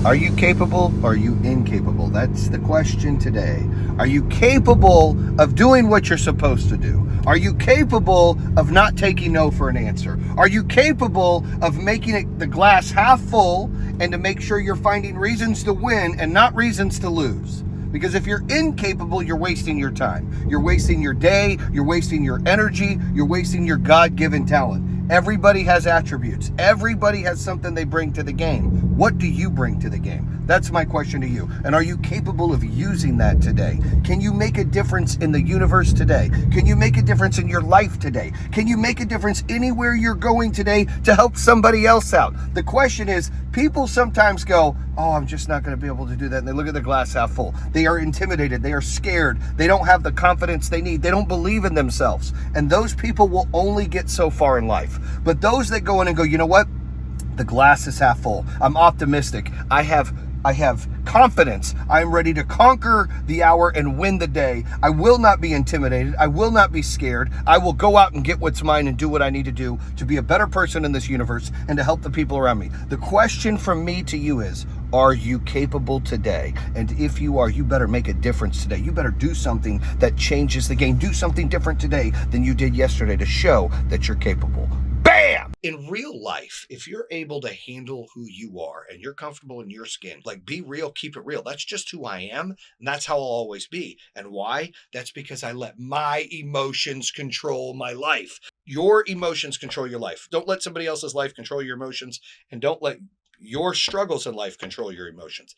Are you capable or are you incapable? That's the question today. Are you capable of doing what you're supposed to do? Are you capable of not taking no for an answer? Are you capable of making it the glass half full and to make sure you're finding reasons to win and not reasons to lose? Because if you're incapable, you're wasting your time. You're wasting your day. You're wasting your energy. You're wasting your God-given talent. Everybody has attributes. Everybody has something they bring to the game. What do you bring to the game? That's my question to you. And are you capable of using that today? Can you make a difference in the universe today? Can you make a difference in your life today? Can you make a difference anywhere you're going today to help somebody else out? The question is, people sometimes go, oh, I'm just not going to be able to do that. And they look at the glass half full. They are intimidated. They are scared. They don't have the confidence they need. They don't believe in themselves. And those people will only get so far in life. But those that go in and go, you know what? The glass is half full. I'm optimistic. I have confidence. I'm ready to conquer the hour and win the day. I will not be intimidated. I will not be scared. I will go out and get what's mine and do what I need to do to be a better person in this universe and to help the people around me. The question from me to you is, are you capable today? And if you are, you better make a difference today. You better do something that changes the game. Do something different today than you did yesterday to show that you're capable. Bam! In real life, if you're able to handle who you are and you're comfortable in your skin, like be real, keep it real. That's just who I am. And that's how I'll always be. And why? That's because I let my emotions control my life. Your emotions control your life. Don't let somebody else's life control your emotions, and don't let your struggles in life control your emotions.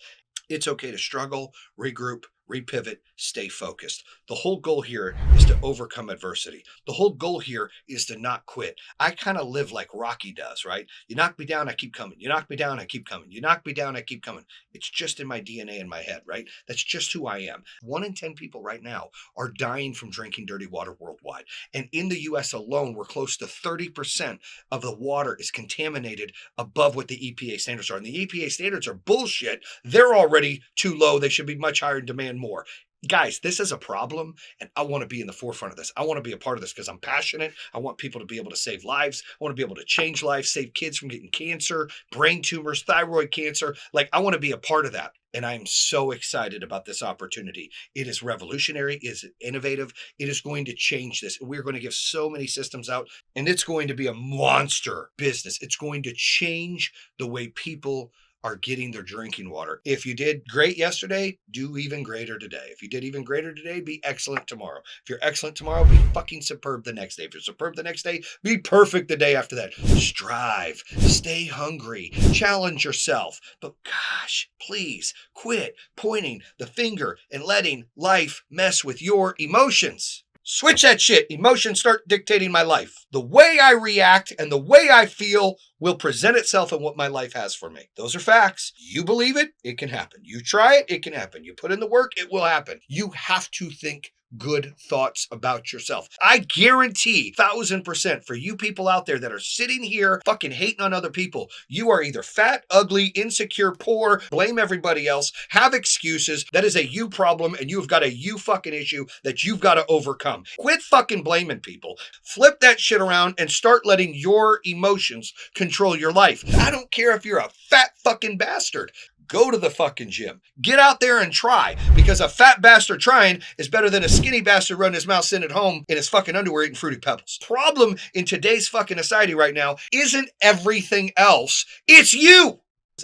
It's okay to struggle, regroup, repivot, stay focused. The whole goal here is to overcome adversity. The whole goal here is to not quit. I kind of live like Rocky does, right? You knock me down, I keep coming. You knock me down, I keep coming. You knock me down, I keep coming. It's just in my DNA in my head, right? That's just who I am. 1 in 10 people right now are dying from drinking dirty water worldwide. And in the US alone, we're close to 30% of the water is contaminated above what the EPA standards are. And the EPA standards are bullshit. They're already too low. They should be much higher in demand more. Guys, this is a problem, and I want to be in the forefront of this. I want to be a part of this because I'm passionate. I want people to be able to save lives. I want to be able to change lives, save kids from getting cancer, brain tumors, thyroid cancer. Like, I want to be a part of that. And I'm so excited about this opportunity. It is revolutionary. It is innovative. It is going to change this. We're going to give so many systems out, and it's going to be a monster business. It's going to change the way people are getting their drinking water. If you did great yesterday, do even greater today. If you did even greater today, be excellent tomorrow. If you're excellent tomorrow, be fucking superb the next day. If you're superb the next day, be perfect the day after that. Strive, stay hungry, challenge yourself. But gosh, please quit pointing the finger and letting life mess with your emotions. Switch that shit. Emotions start dictating my life. The way I react and the way I feel will present itself in what my life has for me. Those are facts. You believe it, it can happen. You try it, it can happen. You put in the work, it will happen. You have to think good thoughts about yourself. I guarantee 1,000% for you people out there that are sitting here fucking hating on other people, you are either fat, ugly, insecure, poor, blame everybody else, have excuses. That is a you problem, and you've got a you fucking issue that you've got to overcome. Quit fucking blaming people. Flip that shit around and start letting your emotions control your life. I don't care if you're a fat fucking bastard. Go to the fucking gym. Get out there and try, because a fat bastard trying is better than a skinny bastard running his mouth sitting at home in his fucking underwear eating Fruity Pebbles. Problem in today's fucking society right now isn't everything else. It's you.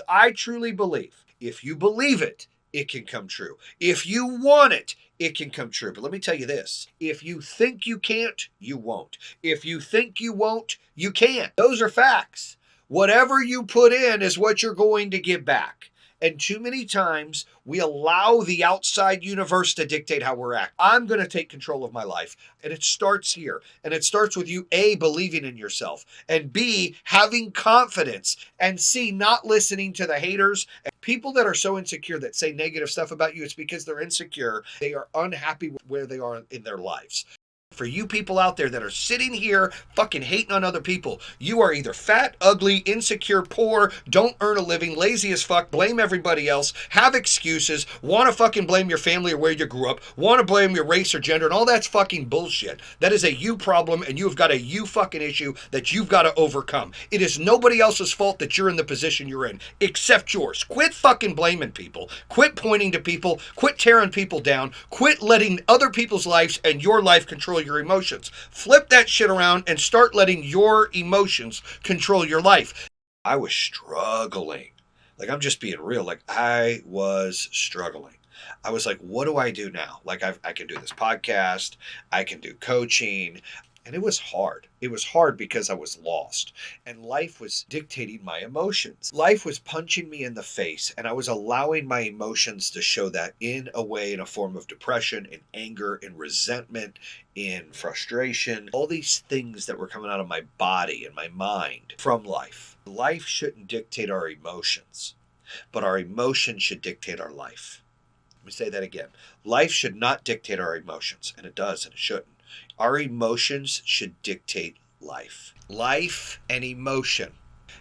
I truly believe if you believe it, it can come true. If you want it, it can come true. But let me tell you this. If you think you can't, you won't. If you think you won't, you can't. Those are facts. Whatever you put in is what you're going to get back. And too many times we allow the outside universe to dictate how we're acting. I'm going to take control of my life. And it starts here. And it starts with you, A, believing in yourself, and B, having confidence, and C, not listening to the haters. And people that are so insecure that say negative stuff about you, it's because they're insecure. They are unhappy with where they are in their lives. for you people out there that are sitting here fucking hating on other people. You are either fat, ugly, insecure, poor, don't earn a living, lazy as fuck, blame everybody else, have excuses, want to fucking blame your family or where you grew up, want to blame your race or gender, and all that's fucking bullshit. That is a you problem, and you've got a you fucking issue that you've got to overcome. It is nobody else's fault that you're in the position you're in, except yours. Quit fucking blaming people. Quit pointing to people. Quit tearing people down. Quit letting other people's lives and your life control your emotions. Flip that shit around and start letting your emotions control your life. I was struggling. Like, I'm just being real. Like, I was struggling. I was like, what do I do now? Like, I can do this podcast. I can do coaching. And it was hard. It was hard because I was lost. And life was dictating my emotions. Life was punching me in the face. And I was allowing my emotions to show that in a way, in a form of depression, in anger, in resentment, in frustration. All these things that were coming out of my body and my mind from life. Life shouldn't dictate our emotions, but our emotions should dictate our life. Let me say that again. Life should not dictate our emotions. And it does, and it shouldn't. Our emotions should dictate life. Life and emotion.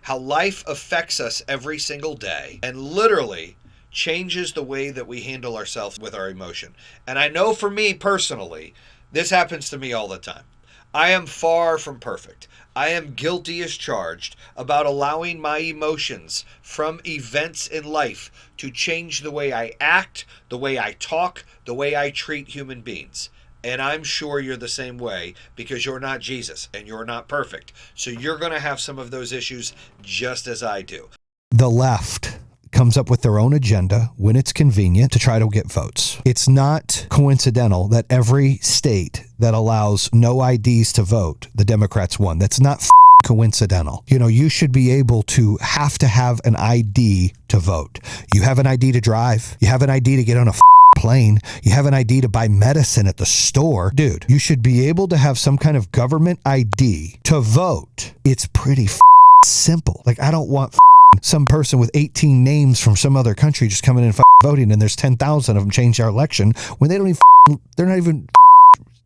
How life affects us every single day and literally changes the way that we handle ourselves with our emotion. And I know for me personally, this happens to me all the time. I am far from perfect. I am guilty as charged about allowing my emotions from events in life to change the way I act, the way I talk, the way I treat human beings. And I'm sure you're the same way because you're not Jesus and you're not perfect. So you're going to have some of those issues just as I do. The left comes up with their own agenda when it's convenient to try to get votes. It's not coincidental that every state that allows no IDs to vote, the Democrats won. That's not coincidental. You know, you should be able to have an ID to vote. You have an ID to drive. You have an ID to get on a plane. You have an ID to buy medicine at the store. Dude, you should be able to have some kind of government ID to vote. It's pretty simple. Like, I don't want some person with 18 names from some other country just coming in and voting, and there's 10,000 of them change our election when they don't even, they're not even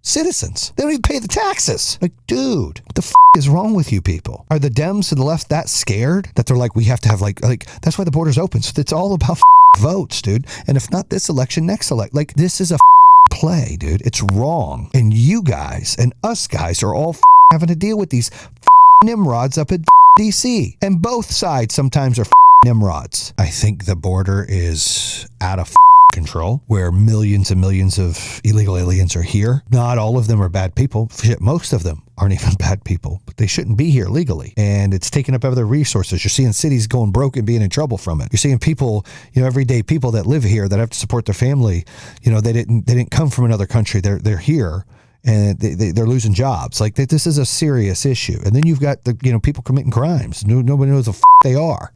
citizens. They don't even pay the taxes. Like, dude, what the is wrong with you people? Are the Dems to the left that scared that they're like, we have to have like that's why the border's open. So it's all about votes, dude. And if not this election, next elect. Like, this is a play, dude. It's wrong. And you guys and us guys are all having to deal with these nimrods up at DC. And both sides sometimes are nimrods. I think the border is out of control, where millions and millions of illegal aliens are here. Not all of them are bad people. Shit, most of them aren't even bad people, but they shouldn't be here legally. And it's taking up other resources. You're seeing cities going broke and being in trouble from it. You're seeing people, you know, everyday people that live here that have to support their family. You know, they didn't come from another country. They're here. And they're losing jobs. Like, this is a serious issue. And then you've got the, you know, people committing crimes. Nobody knows the they are.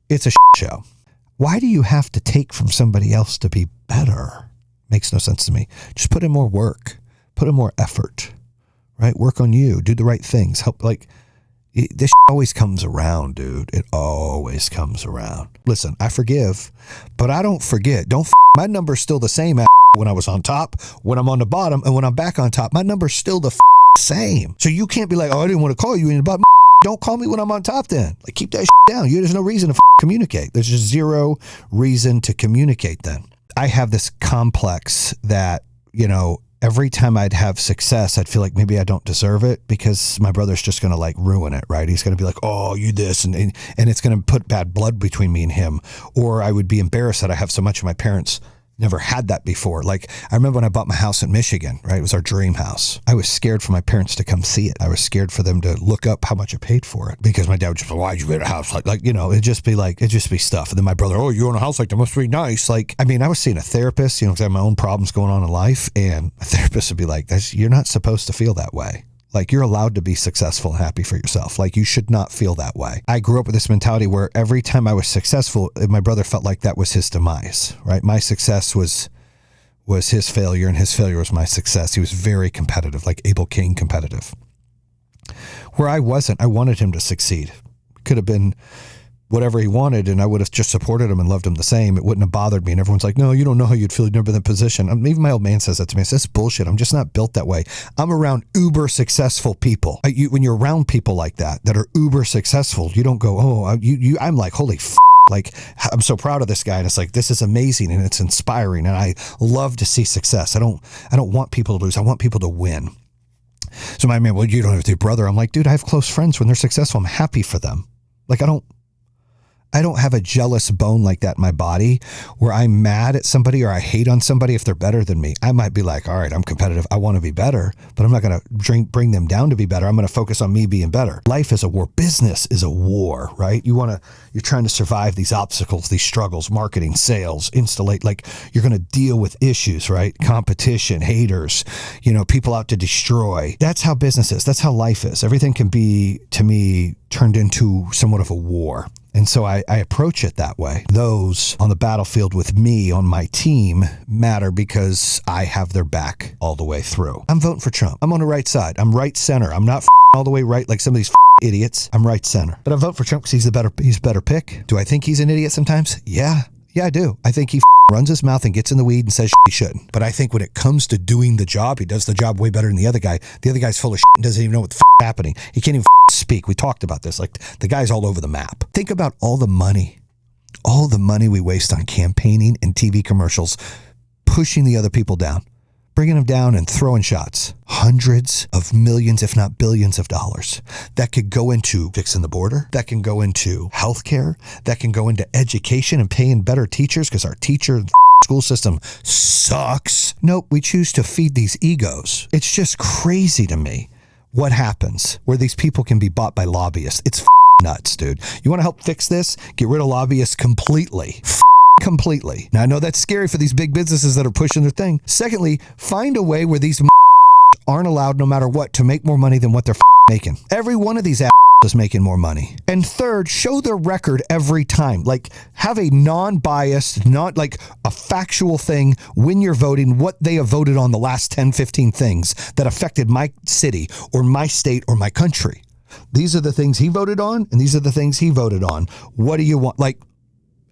It's a show. Why do you have to take from somebody else to be better? Makes no sense to me. Just put in more work. Put in more effort. Right? Work on you. Do the right things. Help. Like, this always comes around, dude. It always comes around. Listen, I forgive, but I don't forget. My number's still the same when I was on top, when I'm on the bottom, and when I'm back on top. My number's still the same. So you can't be like, oh, I didn't want to call you in the bottom. Don't call me when I'm on top then. Like, keep that down. There's no reason to communicate. There's just zero reason to communicate then. I have this complex that, you know, every time I'd have success, I'd feel like maybe I don't deserve it because my brother's just going to like ruin it, right? He's going to be like, oh, you this, and it's going to put bad blood between me and him. Or I would be embarrassed that I have so much of my parents never had that before. Like, I remember when I bought my house in Michigan, right? It was our dream house. I was scared for my parents to come see it. I was scared for them to look up how much I paid for it because my dad would just be, why'd you get a house? Like, you know, it'd just be stuff. And then my brother, oh, you own a house like that must be nice. Like, I mean, I was seeing a therapist, you know, because I had my own problems going on in life. And a therapist would be like, you're not supposed to feel that way. Like, you're allowed to be successful and happy for yourself. Like, you should not feel that way. I grew up with this mentality where every time I was successful, my brother felt like that was his demise, right? My success was his failure, and his failure was my success. He was very competitive, like Abel King competitive. Where I wasn't, I wanted him to succeed. Could have been whatever he wanted, and I would have just supported him and loved him the same. It wouldn't have bothered me. And everyone's like, no, you don't know how you'd feel. You'd never been in that position. Even my old man says that to me. I said, that's bullshit. I'm just not built that way. I'm around uber successful people. When you're around people like that are uber successful, you don't go, I'm like, holy f***. Like, I'm so proud of this guy. And it's like, this is amazing and it's inspiring. And I love to see success. I don't want people to lose. I want people to win. So my man, well, you don't have to, brother. I'm like, dude, I have close friends. When they're successful, I'm happy for them. Like, I don't have a jealous bone like that in my body where I'm mad at somebody or I hate on somebody if they're better than me. I might be like, all right, I'm competitive. I want to be better, but I'm not going to bring them down to be better. I'm going to focus on me being better. Life is a war. Business is a war, right? You're trying to survive these obstacles, these struggles, marketing, sales, installate, like you're going to deal with issues, right? Competition, haters, people out to destroy. That's how business is. That's how life is. Everything can be, to me, turned into somewhat of a war. And so I approach it that way. Those on the battlefield with me on my team matter because I have their back all the way through. I'm voting for Trump. I'm on the right side. I'm right center. I'm not all the way right like some of these idiots. I'm right center. But I vote for Trump because he's a better pick. Do I think he's an idiot sometimes? Yeah, I do. I think he runs his mouth and gets in the weed and says he shouldn't. But I think when it comes to doing the job, he does the job way better than the other guy. The other guy's full of and doesn't even know what the happening. He can't even speak. We talked about this. Like, the guy's all over the map. Think about all the money we waste on campaigning and TV commercials, pushing the other people down, bringing them down and throwing shots. Hundreds of millions, if not billions of dollars that could go into fixing the border, that can go into healthcare, that can go into education and paying better teachers because our teacher school system sucks. Nope, we choose to feed these egos. It's just crazy to me what happens where these people can be bought by lobbyists. It's nuts, dude. You want to help fix this? Get rid of lobbyists completely. Completely. Now, I know that's scary for these big businesses that are pushing their thing. Secondly, find a way where these aren't allowed, no matter what, to make more money than what they're making. Every one of these is making more money. And third, show their record every time. Like, have a non-biased, not like a factual thing when you're voting, what they have voted on the last 10, 15 things that affected my city or my state or my country. These are the things he voted on, and these are the things he voted on. What do you want? Like,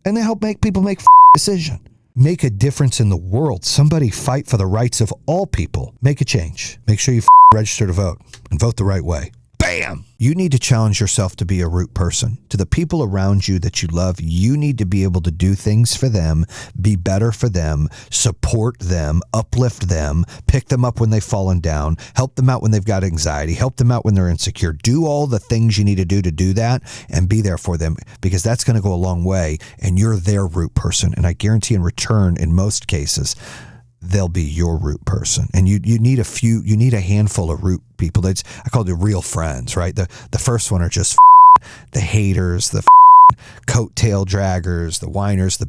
and they help make people make decision. Make a difference in the world. Somebody fight for the rights of all people. Make a change. Make sure you register to vote and vote the right way. Bam! You need to challenge yourself to be a root person. To the people around you that you love, you need to be able to do things for them, be better for them, support them, uplift them, pick them up when they've fallen down, help them out when they've got anxiety, help them out when they're insecure. Do all the things you need to do that and be there for them, because that's going to go a long way, and you're their root person. And I guarantee in return, in most cases, they'll be your root person. And you need a handful of root people. I call it the real friends, right? The first one are just the haters, the coattail draggers, the whiners,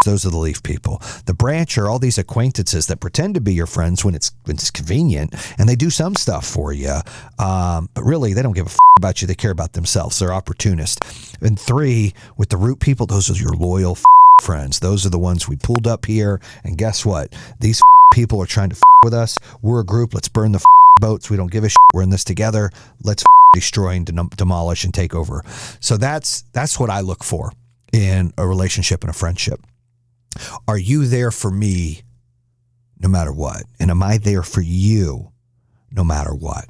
those are the leaf people. The branch are all these acquaintances that pretend to be your friends when it's convenient, and they do some stuff for you. But really, they don't give a about you. They care about themselves. They're opportunists. And three, with the root people, those are your loyal friends. Those are the ones we pulled up here, and guess what? These people are trying to with us. We're a group. Let's burn the boats. We don't give a shit. We're in this together. Let's destroy and demolish and take over. So that's what I look for in a relationship and a friendship. Are you there for me no matter what? And am I there for you no matter what?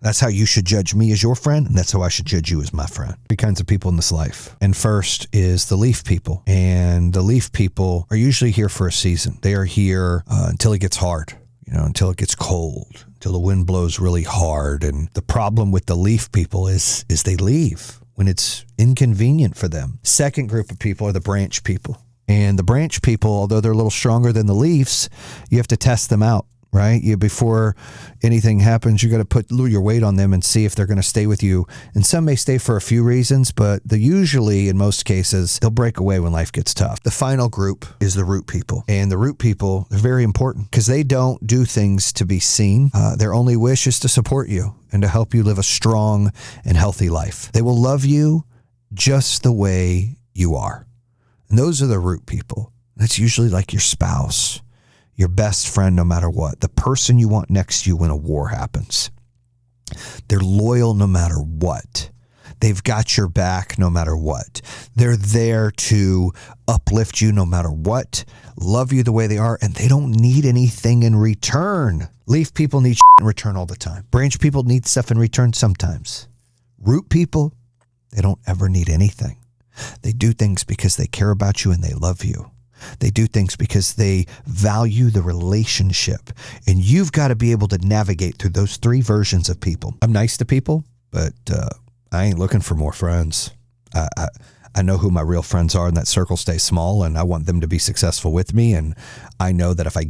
That's how you should judge me as your friend, and that's how I should judge you as my friend. Three kinds of people in this life. And first is the leaf people. And the leaf people are usually here for a season. They are here until it gets hard, until it gets cold, until the wind blows really hard. And the problem with the leaf people is they leave when it's inconvenient for them. Second group of people are the branch people. And the branch people, although they're a little stronger than the leaves, you have to test them out. Right? Before anything happens, you got to put your weight on them and see if they're going to stay with you. And some may stay for a few reasons, but usually, in most cases, they'll break away when life gets tough. The final group is the root people. And the root people are very important because they don't do things to be seen. Their only wish is to support you and to help you live a strong and healthy life. They will love you just the way you are. And those are the root people. That's usually like your spouse, your best friend, no matter what, the person you want next to you when a war happens. They're loyal no matter what. They've got your back no matter what. They're there to uplift you no matter what, love you the way they are, and they don't need anything in return. Leaf people need in return all the time. Branch people need stuff in return sometimes. Root people, they don't ever need anything. They do things because they care about you and they love you. They do things because they value the relationship. And you've got to be able to navigate through those three versions of people. I'm nice to people, but I ain't looking for more friends. I know who my real friends are, and that circle stays small, and I want them to be successful with me. And I know that if I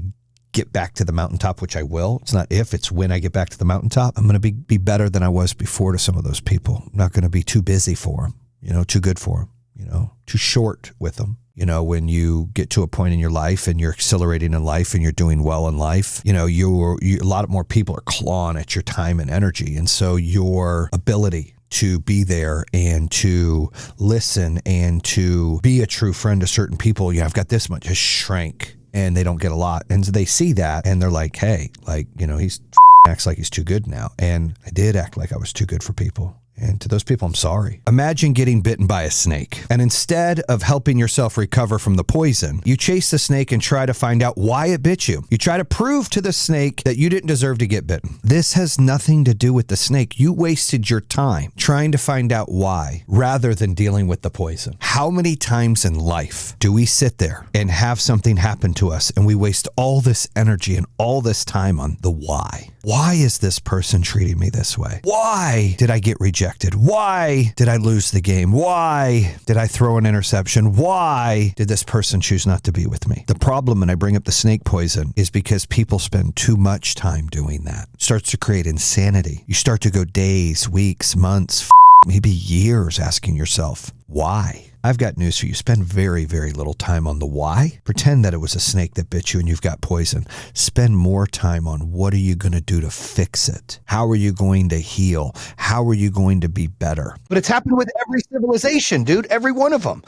get back to the mountaintop, which I will, it's not if, it's when I get back to the mountaintop, I'm going to be better than I was before to some of those people. I'm not going to be too busy for them, too good for them, too short with them. When you get to a point in your life and you're accelerating in life and you're doing well in life, a lot more people are clawing at your time and energy. And so your ability to be there and to listen and to be a true friend to certain people, I've got this much, has shrank, and they don't get a lot. And so they see that and they're like, hey, he's acts like he's too good now. And I did act like I was too good for people. And to those people, I'm sorry. Imagine getting bitten by a snake. And instead of helping yourself recover from the poison, you chase the snake and try to find out why it bit you. You try to prove to the snake that you didn't deserve to get bitten. This has nothing to do with the snake. You wasted your time trying to find out why rather than dealing with the poison. How many times in life do we sit there and have something happen to us and we waste all this energy and all this time on the why? Why is this person treating me this way? Why did I get rejected? Why did I lose the game? Why did I throw an interception? Why did this person choose not to be with me? The problem, and I bring up the snake poison, is because people spend too much time doing that. It starts to create insanity. You start to go days, weeks, months, maybe years asking yourself, why? I've got news for you. Spend very, very little time on the why. Pretend that it was a snake that bit you and you've got poison. Spend more time on what are you going to do to fix it? How are you going to heal? How are you going to be better? But it's happened with every civilization, dude. Every one of them.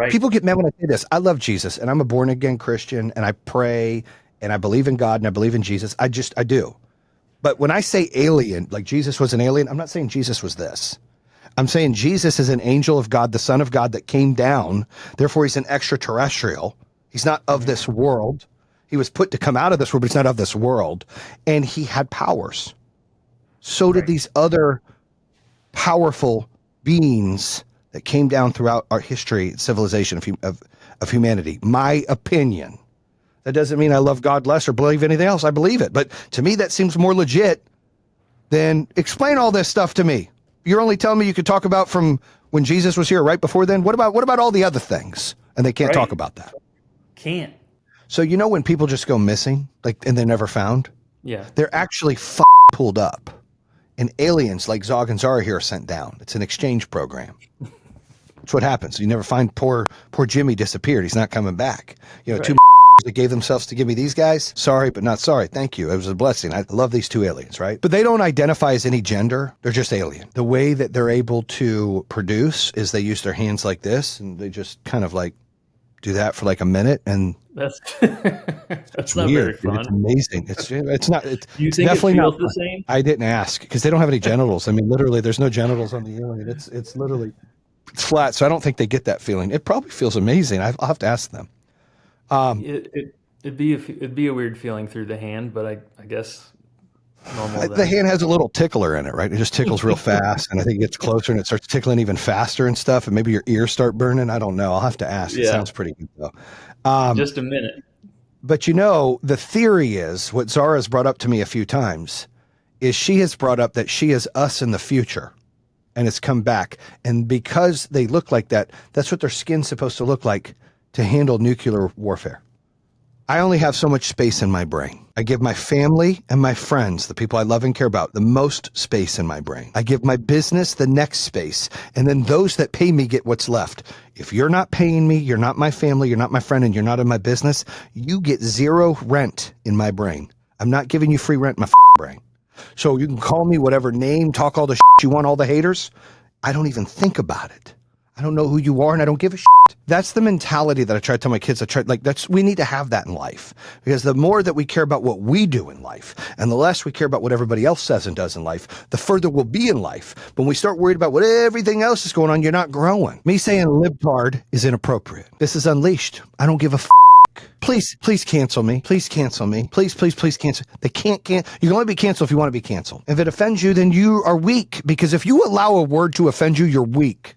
People get mad when I say this. I love Jesus and I'm a born again Christian and I pray and I believe in God and I believe in Jesus. I do. But when I say alien, like Jesus was an alien, I'm not saying Jesus was this. I'm saying Jesus is an angel of God, the Son of God that came down. Therefore, he's an extraterrestrial. He's not of this world. He was put to come out of this world, but he's not of this world. And he had powers. So did these other powerful beings that came down throughout our history, civilization of humanity. My opinion. That doesn't mean I love God less or believe anything else. I believe it. But to me, that seems more legit than explain all this stuff to me. You're only telling me you could talk about from when Jesus was here, right before then? What about all the other things? And they can't talk about that. Can't. So when people just go missing, and they're never found? Yeah. They're actually pulled up. And aliens like Zog and Zara here are sent down. It's an exchange program. That's what happens. You never find poor Jimmy disappeared. He's not coming back. Two that gave themselves to give me these guys. Sorry, but not sorry. Thank you. It was a blessing. I love these two aliens, right? But they don't identify as any gender. They're just alien. The way that they're able to produce is they use their hands like this, and they just kind of do that for a minute, and that's it's not weird. very fun. It's amazing. It's not. It's you think definitely it feels not the same? I didn't ask because they don't have any genitals. I mean, literally, there's no genitals on the alien. It's literally it's flat. So I don't think they get that feeling. It probably feels amazing. I'll have to ask them. It'd be a weird feeling through the hand, but I guess normal. The hand has a little tickler in it, right? It just tickles real fast, and I think it gets closer and it starts tickling even faster and stuff, and maybe your ears start burning. I don't know. I'll have to ask. Yeah. It sounds pretty good though. Just a minute. But the theory is what Zara has brought up to me a few times is she has brought up that she is us in the future, and it's come back, and because they look like that, that's what their skin's supposed to look like to handle nuclear warfare. I only have so much space in my brain. I give my family and my friends, the people I love and care about, the most space in my brain. I give my business the next space. And then those that pay me get what's left. If you're not paying me, you're not my family, you're not my friend, and you're not in my business, you get zero rent in my brain. I'm not giving you free rent in my brain. So you can call me whatever name, talk all the you want, all the haters. I don't even think about it. I don't know who you are and I don't give a shit. That's the mentality that I try to tell my kids. We need to have that in life, because the more that we care about what we do in life and the less we care about what everybody else says and does in life, the further we'll be in life. When we start worried about what everything else is going on, you're not growing. Me saying libtard is inappropriate. This is Unleashed. I don't give a Please cancel me. Please cancel me. Please cancel. They can't. You can only be canceled if you want to be canceled. If it offends you, then you are weak, because if you allow a word to offend you, you're weak.